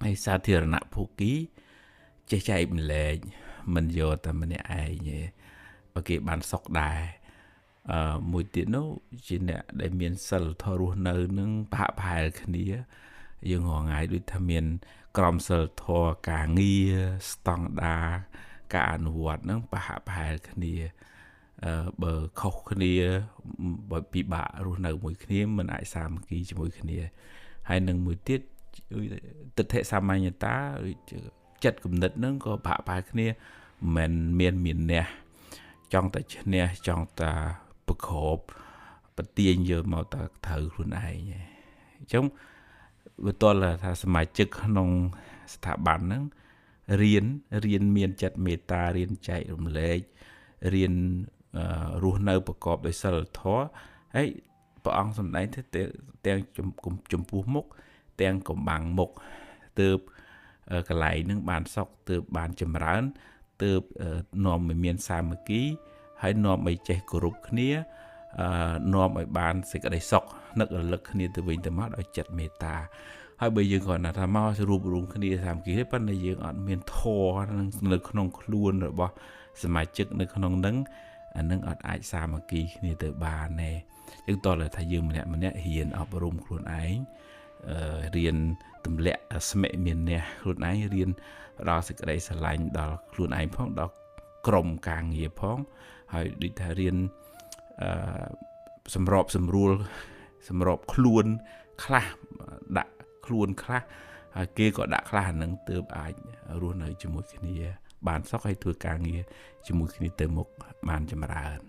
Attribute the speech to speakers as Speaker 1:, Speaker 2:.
Speaker 1: ហើយសាធារណៈភូគីចេះចែកម្លែកមិនយកតែម្នាក់ឯងទេបើគេបានសុខដែរមួយទៀតនោះជាអ្នកដែលមានសិលធម៌រស់នៅនឹងប្រហាក់ប្រហែលគ្នាយើងរងថ្ងៃដូចថាមានក្រមសិលធម៌ការងារស្តង់ដារការអនុវត្តនឹងប្រហាក់ប្រហែលគ្នាបើខុសគ្នាបើពិបាករស់នៅមួយគ្នាមិនអាចសាមគ្គីជាមួយគ្នាហើយនឹងមួយទៀតទិដ្ឋិសាមញ្ញតាចិត្តគំនិតហ្នឹងក៏ប្រហាក់ប្រហែលគ្នាមិនមានអ្នកចង់តែឈ្នះចង់តែប្រកបប្រទៀងយកមកតែត្រូវខ្លួនឯងអញ្ចឹងវាតលថាសមាជិកក្នុងស្ថាប័នហ្នឹងរៀនមានចិត្តមេត្តារៀនចែករំលែករៀនរស់នៅប្រកបដោយសិលធម៌ហើយព្រះអង្គសម្ដែងទៅទាំងចំពោះមុខទាំងកំបាំងមុខទើបកន្លែងនឹងបានសុខទើបបានចម្រើនទើបនាំឲ្យមានសាមគ្គីហើយនាំឲ្យចេះគោរពគ្នានាំឲ្យបានសេចក្តីសុខនឹករលឹកគ្នាទៅវិញទៅមកដោយចិត្តមេត្តាហើយបើយើងគ្រាន់តែថាមករួបរวมគ្នាសាមគ្គីទេប៉ុន្តែយើងអត់មានធម៌នៅក្នុងខ្លួនរបស់សមាជិកនៅក្នុងនឹងអានឹងអត់អាចសាមគ្គីគ្នាទៅបានទេយើងតើថាយើងម្នាក់រៀនអប់រំខ្លួនឯងរៀនទម្លាក់ស្មេមានអ្នកខ្លួនឯងរៀនផ្ដល់សេចក្តីស្រឡាញ់ដល់ខ្លួនឯងផងដល់ក្រុមការងារផងហើយដូចថារៀនសម្របសម្រួលសម្របខ្លួនខ្លះដាក់ខ្លួនខ្លះហើយគេក៏ដាក់ខ្លះហ្នឹងទើបអាចរស់នៅជាមួយគ្នាបានសុខហើយធ្វើការងារជាមួយគ្នាទៅមុខបានចម្រើន